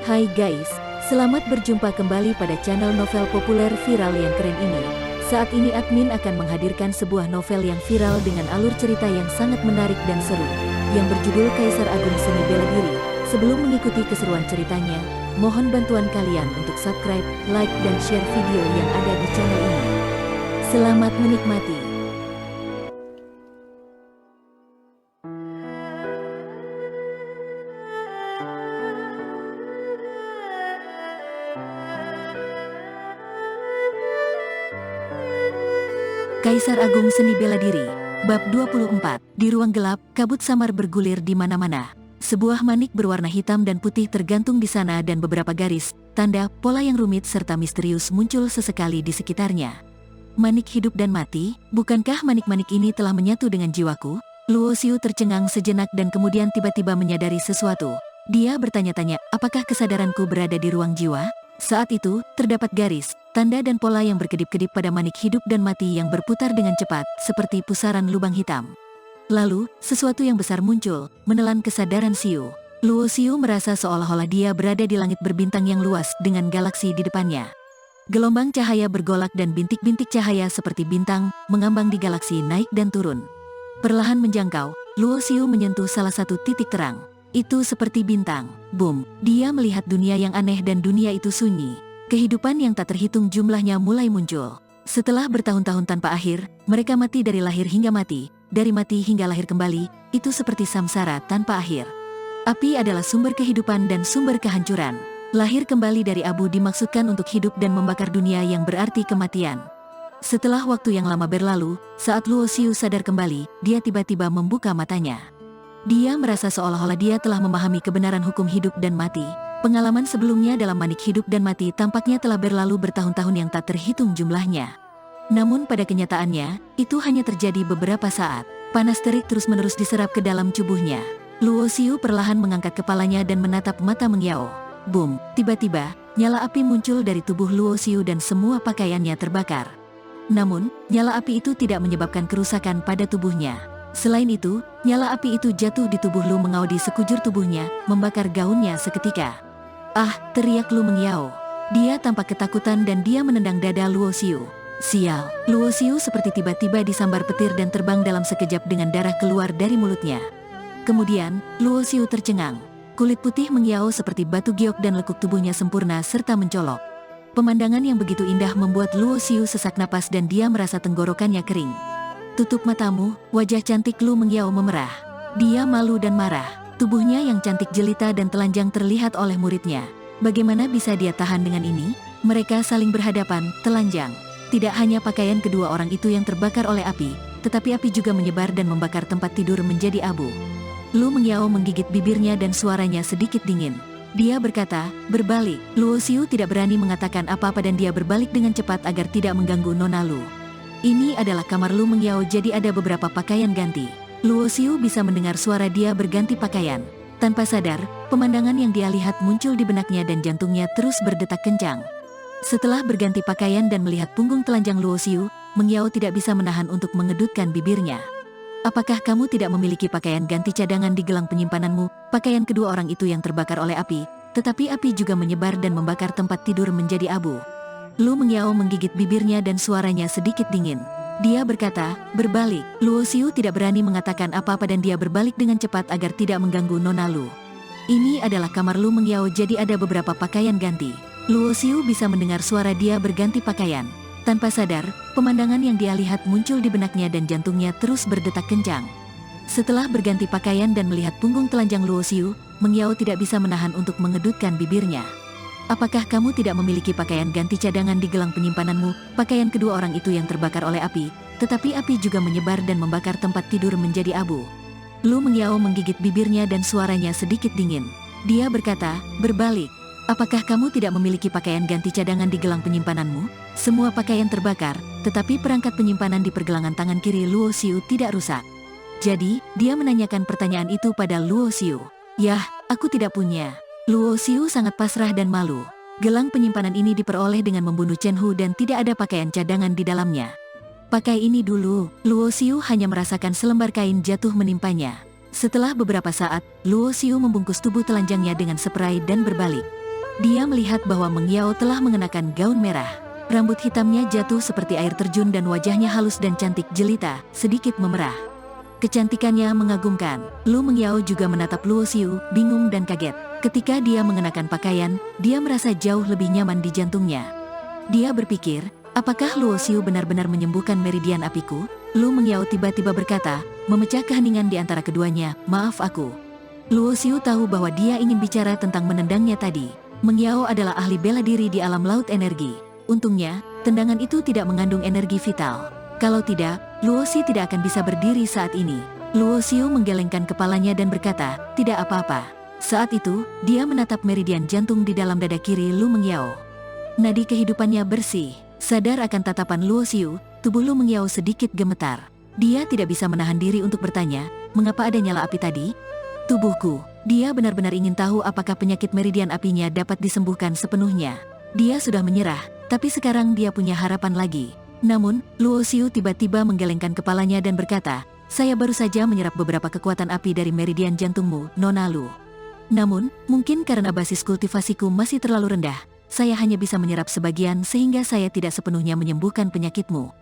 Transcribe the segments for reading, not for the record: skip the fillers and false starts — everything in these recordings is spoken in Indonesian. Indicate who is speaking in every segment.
Speaker 1: Hai guys, selamat berjumpa kembali pada channel novel populer viral yang keren ini. Saat ini admin akan menghadirkan sebuah novel yang viral dengan alur cerita yang sangat menarik dan seru, yang berjudul Kaisar Agung Seni Bela Diri. Sebelum mengikuti keseruan ceritanya, mohon bantuan kalian untuk subscribe, like, dan share video yang ada di channel ini. Selamat menikmati. Kaisar Agung Seni Bela Diri, Bab 24. Di ruang gelap, kabut samar bergulir di mana-mana. Sebuah manik berwarna hitam dan putih tergantung di sana dan beberapa garis, tanda, pola yang rumit serta misterius muncul sesekali di sekitarnya. Manik hidup dan mati, bukankah manik-manik ini telah menyatu dengan jiwaku? Luo Xiu tercengang sejenak dan kemudian tiba-tiba menyadari sesuatu. Dia bertanya-tanya, apakah kesadaranku berada di ruang jiwa? Saat itu, terdapat garis, tanda dan pola yang berkedip-kedip pada manik hidup dan mati yang berputar dengan cepat, seperti pusaran lubang hitam. Lalu, sesuatu yang besar muncul, menelan kesadaran Xiu. Luo Xiu merasa seolah-olah dia berada di langit berbintang yang luas dengan galaksi di depannya. Gelombang cahaya bergolak dan bintik-bintik cahaya seperti bintang, mengambang di galaksi naik dan turun. Perlahan menjangkau, Luo Xiu menyentuh salah satu titik terang. Itu seperti bintang. Boom, dia melihat dunia yang aneh dan dunia itu sunyi. Kehidupan yang tak terhitung jumlahnya mulai muncul. Setelah bertahun-tahun tanpa akhir, mereka mati dari lahir hingga mati, dari mati hingga lahir kembali, itu seperti samsara tanpa akhir. Api adalah sumber kehidupan dan sumber kehancuran. Lahir kembali dari abu dimaksudkan untuk hidup dan membakar dunia yang berarti kematian. Setelah waktu yang lama berlalu, saat Luo Xiu sadar kembali, dia tiba-tiba membuka matanya. Dia merasa seolah-olah dia telah memahami kebenaran hukum hidup dan mati. Pengalaman sebelumnya dalam manik hidup dan mati tampaknya telah berlalu bertahun-tahun yang tak terhitung jumlahnya. Namun pada kenyataannya, itu hanya terjadi beberapa saat. Panas terik terus-menerus diserap ke dalam tubuhnya. Luo Xiu perlahan mengangkat kepalanya dan menatap mata Mengyao. Boom, tiba-tiba, nyala api muncul dari tubuh Luo Xiu dan semua pakaiannya terbakar. Namun, nyala api itu tidak menyebabkan kerusakan pada tubuhnya. Selain itu, nyala api itu jatuh di tubuh Lu Mengyao di sekujur tubuhnya, membakar gaunnya seketika. Ah, teriak Lu Mengyao. Dia tampak ketakutan dan dia menendang dada Luo Xiu. Sial, Luo Xiu seperti tiba-tiba disambar petir dan terbang dalam sekejap dengan darah keluar dari mulutnya. Kemudian, Luo Xiu tercengang. Kulit putih Mengyao seperti batu giok dan lekuk tubuhnya sempurna serta mencolok. Pemandangan yang begitu indah membuat Luo Xiu sesak napas dan dia merasa tenggorokannya kering. Tutup matamu, wajah cantik Lu Mengyao memerah. Dia malu dan marah. Tubuhnya yang cantik jelita dan telanjang terlihat oleh muridnya. Bagaimana bisa dia tahan dengan ini? Mereka saling berhadapan, telanjang. Tidak hanya pakaian kedua orang itu yang terbakar oleh api, tetapi api juga menyebar dan membakar tempat tidur menjadi abu. Lu Mengyao menggigit bibirnya dan suaranya sedikit dingin. Dia berkata, berbalik. Luo Xiu tidak berani mengatakan apa-apa dan dia berbalik dengan cepat agar tidak mengganggu Nona Lu. Ini adalah kamar Lu Mengyao, jadi ada beberapa pakaian ganti. Luo Xiu bisa mendengar suara dia berganti pakaian. Tanpa sadar, pemandangan yang dia lihat muncul di benaknya dan jantungnya terus berdetak kencang. Setelah berganti pakaian dan melihat punggung telanjang Luo Xiu, Mengyao tidak bisa menahan untuk mengedutkan bibirnya. Apakah kamu tidak memiliki pakaian ganti cadangan di gelang penyimpananmu? Pakaian kedua orang itu yang terbakar oleh api, tetapi api juga menyebar dan membakar tempat tidur menjadi abu. Lu Mengyao menggigit bibirnya dan suaranya sedikit dingin. Dia berkata, berbalik. Luo Xiu tidak berani mengatakan apa-apa dan dia berbalik dengan cepat agar tidak mengganggu Nona Lu. Ini adalah kamar Lu Mengyao, jadi ada beberapa pakaian ganti. Luo Xiu bisa mendengar suara dia berganti pakaian. Tanpa sadar, pemandangan yang dia lihat muncul di benaknya dan jantungnya terus berdetak kencang. Setelah berganti pakaian dan melihat punggung telanjang Luo Xiu, Mengyao tidak bisa menahan untuk mengedutkan bibirnya. Apakah kamu tidak memiliki pakaian ganti cadangan di gelang penyimpananmu? Pakaian kedua orang itu yang terbakar oleh api, tetapi api juga menyebar dan membakar tempat tidur menjadi abu. Lu Mengyao menggigit bibirnya dan suaranya sedikit dingin. Dia berkata, berbalik. Apakah kamu tidak memiliki pakaian ganti cadangan di gelang penyimpananmu? Semua pakaian terbakar, tetapi perangkat penyimpanan di pergelangan tangan kiri Luo Xiu tidak rusak. Jadi, dia menanyakan pertanyaan itu pada Luo Xiu. Yah, aku tidak punya. Luo Xiu sangat pasrah dan malu. Gelang penyimpanan ini diperoleh dengan membunuh Chen Hu dan tidak ada pakaian cadangan di dalamnya. Pakai ini dulu. Luo Xiu hanya merasakan selembar kain jatuh menimpanya. Setelah beberapa saat, Luo Xiu membungkus tubuh telanjangnya dengan spray dan berbalik. Dia melihat bahwa Meng Yao telah mengenakan gaun merah. Rambut hitamnya jatuh seperti air terjun dan wajahnya halus dan cantik jelita, sedikit memerah. Kecantikannya mengagumkan. Lu Meng Yao juga menatap Luo Xiu, bingung dan kaget. Ketika dia mengenakan pakaian, dia merasa jauh lebih nyaman di jantungnya. Dia berpikir, apakah Luo Xiu benar-benar menyembuhkan meridian apiku? Lu Meng Yao tiba-tiba berkata, memecah keheningan di antara keduanya, maaf aku. Luo Xiu tahu bahwa dia ingin bicara tentang menendangnya tadi. Meng Yao adalah ahli bela diri di alam laut energi. Untungnya, tendangan itu tidak mengandung energi vital. Kalau tidak, Luo Xiu tidak akan bisa berdiri saat ini. Luo Xiu menggelengkan kepalanya dan berkata, tidak apa-apa. Saat itu, dia menatap meridian jantung di dalam dada kiri Lu Meng Yao. Nadi kehidupannya bersih. Sadar akan tatapan Luo Xiu, tubuh Lu Meng Yao sedikit gemetar. Dia tidak bisa menahan diri untuk bertanya, mengapa ada nyala api tadi? Tubuhku. Dia benar-benar ingin tahu apakah penyakit meridian apinya dapat disembuhkan sepenuhnya. Dia sudah menyerah, tapi sekarang dia punya harapan lagi. Namun, Luo Xiu tiba-tiba menggelengkan kepalanya dan berkata, saya baru saja menyerap beberapa kekuatan api dari meridian jantungmu, Nona Lu. Namun, mungkin karena basis kultivasiku masih terlalu rendah, saya hanya bisa menyerap sebagian sehingga saya tidak sepenuhnya menyembuhkan penyakitmu.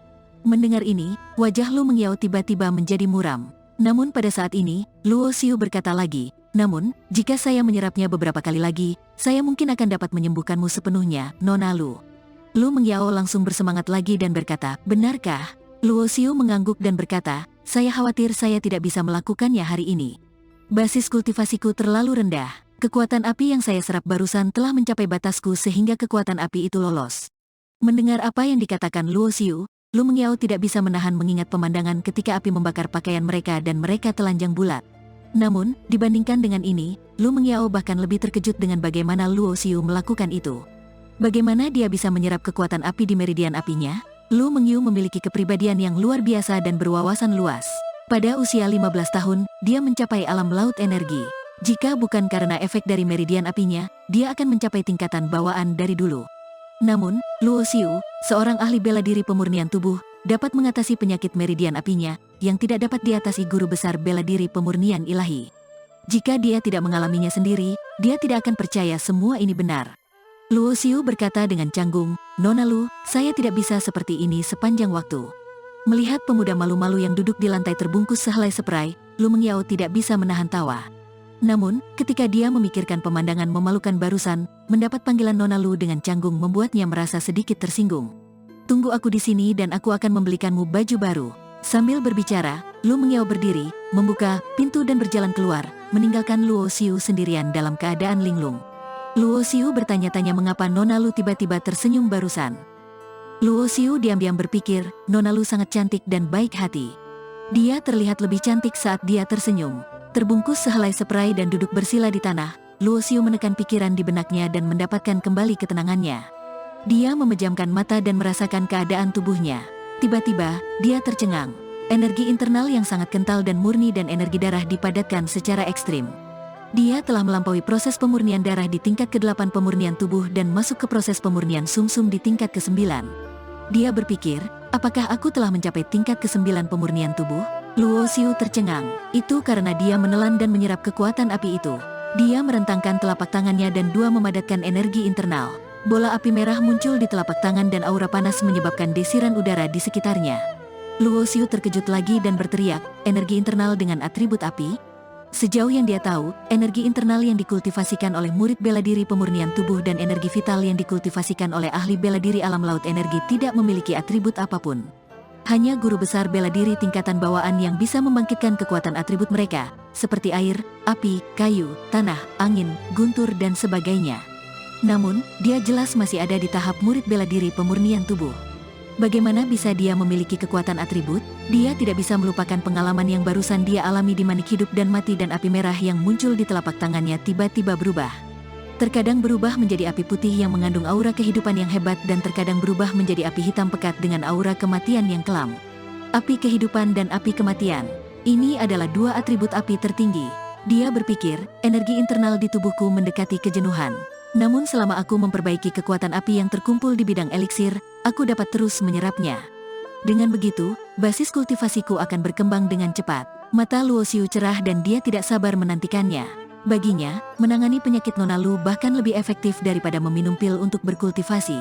Speaker 1: Mendengar ini, wajah Lu Meng Yao tiba-tiba menjadi muram. Namun pada saat ini, Luo Xiu berkata lagi, namun, jika saya menyerapnya beberapa kali lagi, saya mungkin akan dapat menyembuhkanmu sepenuhnya, Nona Lu. Lu Meng Yao langsung bersemangat lagi dan berkata, benarkah? Luo Xiu mengangguk dan berkata, saya khawatir saya tidak bisa melakukannya hari ini. Basis kultivasiku terlalu rendah. Kekuatan api yang saya serap barusan telah mencapai batasku sehingga kekuatan api itu lolos. Mendengar apa yang dikatakan Luo Xiu, Lu Meng Yao tidak bisa menahan mengingat pemandangan ketika api membakar pakaian mereka dan mereka telanjang bulat. Namun, dibandingkan dengan ini, Lu Meng Yao bahkan lebih terkejut dengan bagaimana Luo Xiu melakukan itu. Bagaimana dia bisa menyerap kekuatan api di meridian apinya? Lu Meng Yu memiliki kepribadian yang luar biasa dan berwawasan luas. Pada usia 15 tahun, dia mencapai alam laut energi. Jika bukan karena efek dari meridian apinya, dia akan mencapai tingkatan bawaan dari dulu. Namun, Luo Xiu, seorang ahli bela diri pemurnian tubuh, dapat mengatasi penyakit meridian apinya, yang tidak dapat diatasi guru besar bela diri pemurnian ilahi. Jika dia tidak mengalaminya sendiri, dia tidak akan percaya semua ini benar. Luo Xiu berkata dengan canggung, Nona Lu, saya tidak bisa seperti ini sepanjang waktu. Melihat pemuda malu-malu yang duduk di lantai terbungkus sehelai spray, Lu Meng Yao tidak bisa menahan tawa. Namun, ketika dia memikirkan pemandangan memalukan barusan, mendapat panggilan Nona Lu dengan canggung membuatnya merasa sedikit tersinggung. Tunggu aku di sini dan aku akan membelikanmu baju baru. Sambil berbicara, Lu Meng Yao berdiri, membuka pintu dan berjalan keluar, meninggalkan Luo Xiu sendirian dalam keadaan linglung. Luo Xiu bertanya-tanya mengapa Nona Lu tiba-tiba tersenyum barusan. Luo Xiu diam-diam berpikir, Nona Lu sangat cantik dan baik hati. Dia terlihat lebih cantik saat dia tersenyum. Terbungkus sehelai spray dan duduk bersila di tanah, Luo Xiu menekan pikiran di benaknya dan mendapatkan kembali ketenangannya. Dia memejamkan mata dan merasakan keadaan tubuhnya. Tiba-tiba, dia tercengang. Energi internal yang sangat kental dan murni dan energi darah dipadatkan secara ekstrim. Dia telah melampaui proses pemurnian darah di tingkat ke-8 pemurnian tubuh dan masuk ke proses pemurnian sumsum di tingkat ke-9. Dia berpikir, apakah aku telah mencapai tingkat ke-9 pemurnian tubuh? Luo Xiu tercengang. Itu karena dia menelan dan menyerap kekuatan api itu. Dia merentangkan telapak tangannya dan dua memadatkan energi internal. Bola api merah muncul di telapak tangan dan aura panas menyebabkan desiran udara di sekitarnya. Luo Xiu terkejut lagi dan berteriak, energi internal dengan atribut api? Sejauh yang dia tahu, energi internal yang dikultivasikan oleh murid bela diri pemurnian tubuh dan energi vital yang dikultivasikan oleh ahli bela diri alam laut energi tidak memiliki atribut apapun. Hanya guru besar bela diri tingkatan bawaan yang bisa membangkitkan kekuatan atribut mereka, seperti air, api, kayu, tanah, angin, guntur dan sebagainya. Namun, dia jelas masih ada di tahap murid bela diri pemurnian tubuh. Bagaimana bisa dia memiliki kekuatan atribut? Dia tidak bisa melupakan pengalaman yang barusan dia alami di manik hidup dan mati dan api merah yang muncul di telapak tangannya tiba-tiba berubah. Terkadang berubah menjadi api putih yang mengandung aura kehidupan yang hebat dan terkadang berubah menjadi api hitam pekat dengan aura kematian yang kelam. Api kehidupan dan api kematian. Ini adalah dua atribut api tertinggi. Dia berpikir, energi internal di tubuhku mendekati kejenuhan. Namun selama aku memperbaiki kekuatan api yang terkumpul di bidang eliksir, aku dapat terus menyerapnya. Dengan begitu, basis kultivasiku akan berkembang dengan cepat. Mata Luo Xiu cerah dan dia tidak sabar menantikannya. Baginya, menangani penyakit Nona Lu bahkan lebih efektif daripada meminum pil untuk berkultivasi.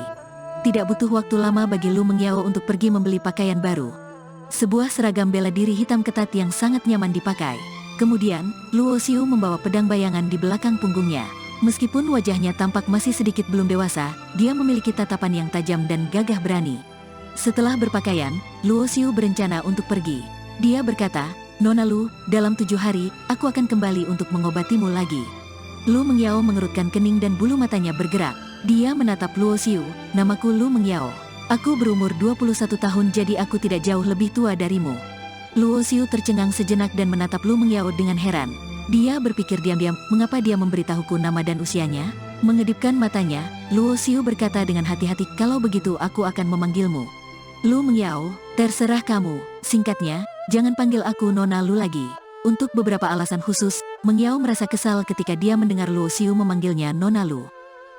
Speaker 1: Tidak butuh waktu lama bagi Lu Mengyao untuk pergi membeli pakaian baru. Sebuah seragam bela diri hitam ketat yang sangat nyaman dipakai. Kemudian, Luo Xiu membawa pedang bayangan di belakang punggungnya. Meskipun wajahnya tampak masih sedikit belum dewasa, dia memiliki tatapan yang tajam dan gagah berani. Setelah berpakaian, Luo Xiu berencana untuk pergi. Dia berkata, "Nona Lu, dalam 7 hari, aku akan kembali untuk mengobatimu lagi." Lu Mengyao mengerutkan kening dan bulu matanya bergerak. Dia menatap Luo Xiu, "Namaku Lu Mengyao. Aku berumur 21 tahun jadi aku tidak jauh lebih tua darimu." Luo Xiu tercengang sejenak dan menatap Lu Mengyao dengan heran. Dia berpikir diam-diam, mengapa dia memberitahuku nama dan usianya? Mengedipkan matanya, Luo Xiu berkata dengan hati-hati, "Kalau begitu aku akan memanggilmu Lu Mengyao, terserah kamu. Singkatnya, jangan panggil aku Nona Lu lagi." Untuk beberapa alasan khusus, Mengyao merasa kesal ketika dia mendengar Luo Xiu memanggilnya Nona Lu.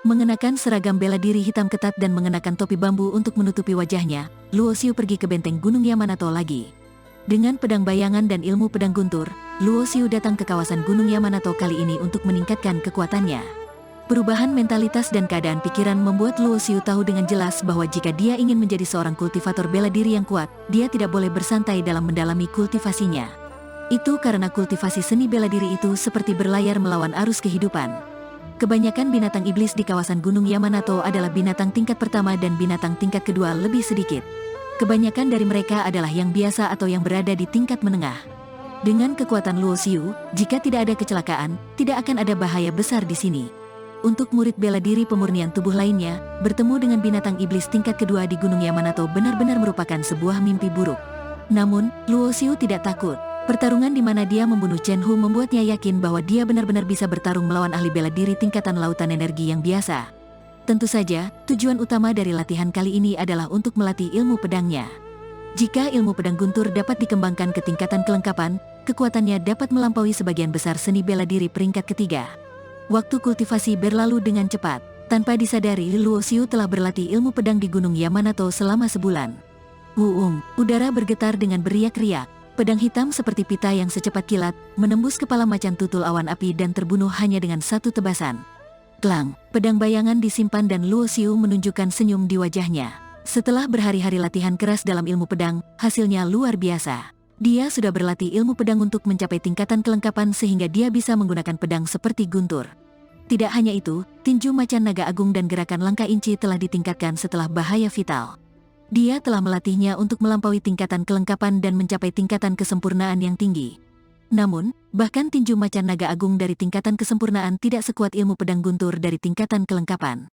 Speaker 1: Mengenakan seragam bela diri hitam ketat dan mengenakan topi bambu untuk menutupi wajahnya, Luo Xiu pergi ke benteng Gunung Yamanato lagi. Dengan pedang bayangan dan ilmu pedang guntur, Luo Xiu datang ke kawasan Gunung Yamanato kali ini untuk meningkatkan kekuatannya. Perubahan mentalitas dan keadaan pikiran membuat Luo Xiu tahu dengan jelas bahwa jika dia ingin menjadi seorang kultivator bela diri yang kuat, dia tidak boleh bersantai dalam mendalami kultivasinya. Itu karena kultivasi seni bela diri itu seperti berlayar melawan arus kehidupan. Kebanyakan binatang iblis di kawasan Gunung Yamanato adalah binatang tingkat pertama dan binatang tingkat kedua lebih sedikit. Kebanyakan dari mereka adalah yang biasa atau yang berada di tingkat menengah. Dengan kekuatan Luo Xiu, jika tidak ada kecelakaan, tidak akan ada bahaya besar di sini. Untuk murid bela diri pemurnian tubuh lainnya, bertemu dengan binatang iblis tingkat kedua di Gunung Yamanato benar-benar merupakan sebuah mimpi buruk. Namun, Luo Xiu tidak takut. Pertarungan di mana dia membunuh Chen Hu membuatnya yakin bahwa dia benar-benar bisa bertarung melawan ahli bela diri tingkatan lautan energi yang biasa. Tentu saja, tujuan utama dari latihan kali ini adalah untuk melatih ilmu pedangnya. Jika ilmu pedang guntur dapat dikembangkan ke tingkatan kelengkapan, kekuatannya dapat melampaui sebagian besar seni bela diri peringkat ketiga. Waktu kultivasi berlalu dengan cepat. Tanpa disadari, Luo Xiu telah berlatih ilmu pedang di Gunung Yamanato selama sebulan. Wuung, udara bergetar dengan beriak-riak. Pedang hitam seperti pita yang secepat kilat, menembus kepala macan tutul awan api dan terbunuh hanya dengan satu tebasan. Klang, pedang bayangan disimpan dan Luo Xiu menunjukkan senyum di wajahnya. Setelah berhari-hari latihan keras dalam ilmu pedang, hasilnya luar biasa. Dia sudah berlatih ilmu pedang untuk mencapai tingkatan kelengkapan sehingga dia bisa menggunakan pedang seperti guntur. Tidak hanya itu, tinju macan naga agung dan gerakan langkah inci telah ditingkatkan setelah bahaya vital. Dia telah melatihnya untuk melampaui tingkatan kelengkapan dan mencapai tingkatan kesempurnaan yang tinggi. Namun, bahkan tinju macan naga agung dari tingkatan kesempurnaan tidak sekuat ilmu pedang guntur dari tingkatan kelengkapan.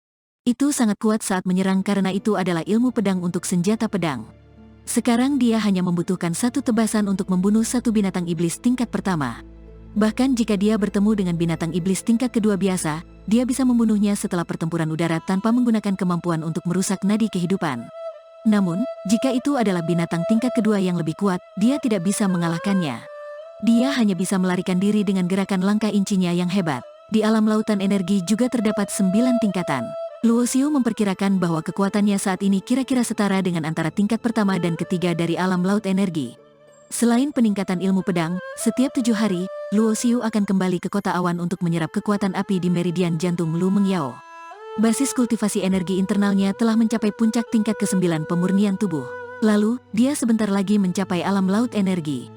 Speaker 1: Itu sangat kuat saat menyerang karena itu adalah ilmu pedang untuk senjata pedang. Sekarang dia hanya membutuhkan satu tebasan untuk membunuh satu binatang iblis tingkat pertama. Bahkan jika dia bertemu dengan binatang iblis tingkat kedua biasa, dia bisa membunuhnya setelah pertempuran udara tanpa menggunakan kemampuan untuk merusak nadi kehidupan. Namun, jika itu adalah binatang tingkat kedua yang lebih kuat, dia tidak bisa mengalahkannya. Dia hanya bisa melarikan diri dengan gerakan langkah incinya yang hebat. Di alam lautan energi juga terdapat 9 tingkatan. Luo Xiu memperkirakan bahwa kekuatannya saat ini kira-kira setara dengan antara tingkat pertama dan ketiga dari alam laut energi. Selain peningkatan ilmu pedang, setiap 7 hari, Luo Xiu akan kembali ke kota awan untuk menyerap kekuatan api di meridian jantung Lu Mengyao. Basis kultivasi energi internalnya telah mencapai puncak tingkat ke-9 pemurnian tubuh. Lalu, dia sebentar lagi mencapai alam laut energi.